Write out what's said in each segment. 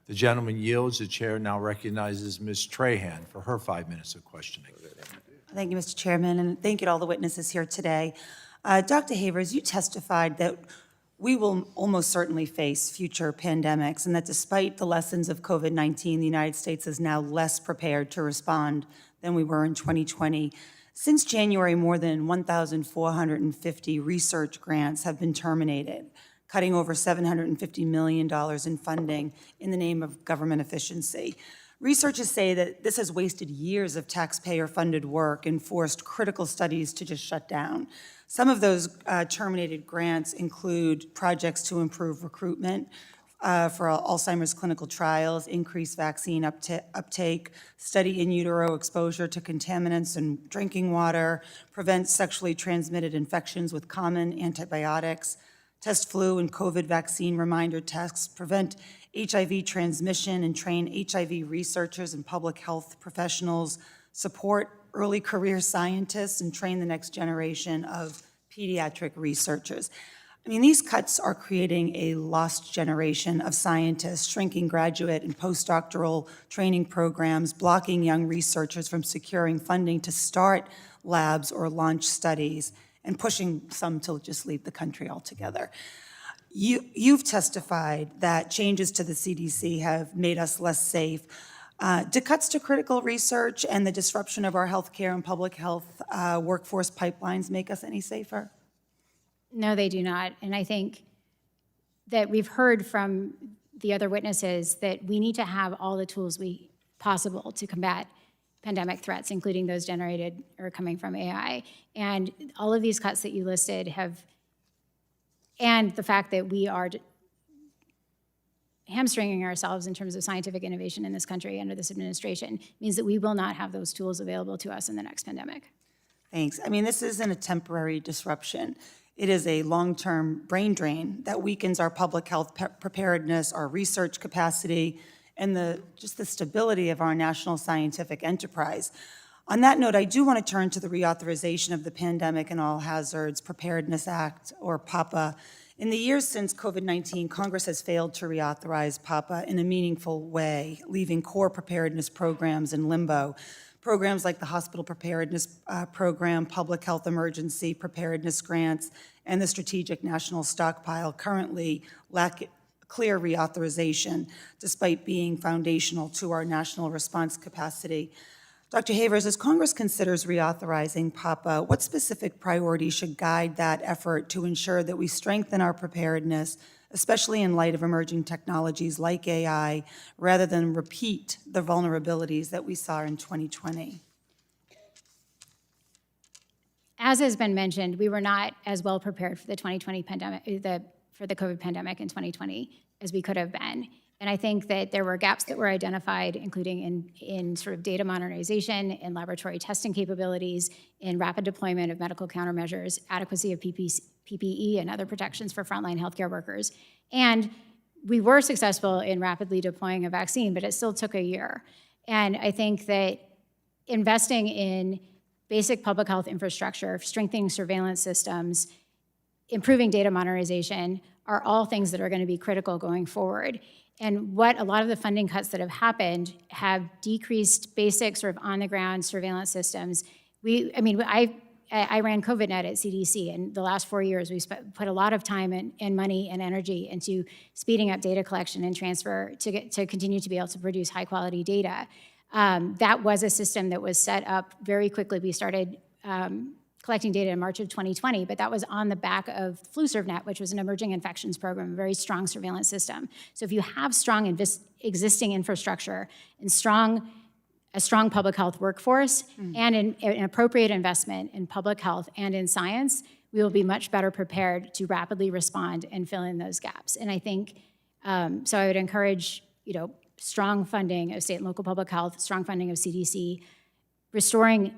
The gentleman yields. The chair now recognizes Ms. Trahan for her 5 minutes of questioning. Thank you, Mr. Chairman, and thank you to all the witnesses here today. Dr. Havers, you testified that we will almost certainly face future pandemics, and that despite the lessons of COVID-19, the United States is now less prepared to respond than we were in 2020. Since January, more than 1,450 research grants have been terminated, cutting over $750 million in funding in the name of government efficiency. Researchers say that this has wasted years of taxpayer-funded work and forced critical studies to just shut down. Some of those terminated grants include projects to improve recruitment for Alzheimer's clinical trials, increase vaccine uptake, study in utero exposure to contaminants in drinking water, prevent sexually transmitted infections with common antibiotics, test flu and COVID vaccine reminder tests, prevent HIV transmission and train HIV researchers and public health professionals, support early career scientists, and train the next generation of pediatric researchers. I mean, these cuts are creating a lost generation of scientists, shrinking graduate and postdoctoral training programs, blocking young researchers from securing funding to start labs or launch studies, and pushing some to just leave the country altogether. You've testified that changes to the CDC have made us less safe. Do cuts to critical research and the disruption of our healthcare and public health workforce pipelines make us any safer? No, they do not. And I think that we've heard from the other witnesses that we need to have all the tools possible to combat pandemic threats, including those generated or coming from AI. And all of these cuts that you listed and the fact that we are hamstringing ourselves in terms of scientific innovation in this country under this administration means that we will not have those tools available to us in the next pandemic. Thanks. I mean, this isn't a temporary disruption. It is a long-term brain drain that weakens our public health preparedness, our research capacity, and just the stability of our national scientific enterprise. On that note, I do want to turn to the reauthorization of the Pandemic and All Hazards Preparedness Act, or PAPA. In the years since COVID-19, Congress has failed to reauthorize PAPA in a meaningful way, leaving core preparedness programs in limbo. Programs like the Hospital Preparedness Program, Public Health Emergency Preparedness Grants, and the Strategic National Stockpile currently lack clear reauthorization, despite being foundational to our national response capacity. Dr. Havers, as Congress considers reauthorizing PAPA, what specific priorities should guide that effort to ensure that we strengthen our preparedness, especially in light of emerging technologies like AI, rather than repeat the vulnerabilities that we saw in 2020? As has been mentioned, we were not as well prepared for the 2020 pandemic, for the COVID pandemic in 2020 as we could have been. And I think that there were gaps that were identified, including in sort of data modernization, in laboratory testing capabilities, in rapid deployment of medical countermeasures, adequacy of PPE and other protections for frontline healthcare workers. And we were successful in rapidly deploying a vaccine, but it still took a year. And I think that investing in basic public health infrastructure, strengthening surveillance systems, improving data modernization are all things that are going to be critical going forward. And what a lot of the funding cuts that have happened have decreased basic sort of on-the-ground surveillance systems. I ran COVIDNet at CDC, and the last 4 years we put a lot of time and money and energy into speeding up data collection and transfer to continue to be able to produce high-quality data. That was a system that was set up very quickly. We started collecting data in March of 2020, but that was on the back of FluSurvNet, which was an emerging infections program, a very strong surveillance system. So if you have strong existing infrastructure and a strong public health workforce and an appropriate investment in public health and in science, we will be much better prepared to rapidly respond and fill in those gaps. And I think, so I would encourage, strong funding of state and local public health, strong funding of CDC, restoring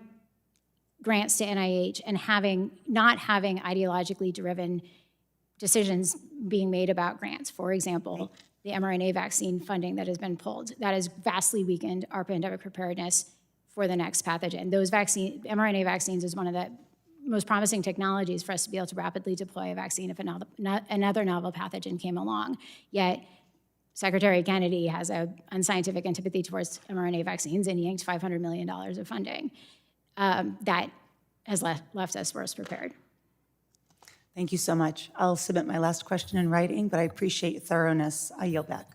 grants to NIH, and not having ideologically driven decisions being made about grants. For example, the mRNA vaccine funding that has been pulled. That has vastly weakened our pandemic preparedness for the next pathogen. mRNA vaccines is one of the most promising technologies for us to be able to rapidly deploy a vaccine if another novel pathogen came along. Yet Secretary Kennedy has an unscientific antipathy towards mRNA vaccines and yanked $500 million of funding. That has left us worse prepared. Thank you so much. I'll submit my last question in writing, but I appreciate your thoroughness. I yield back.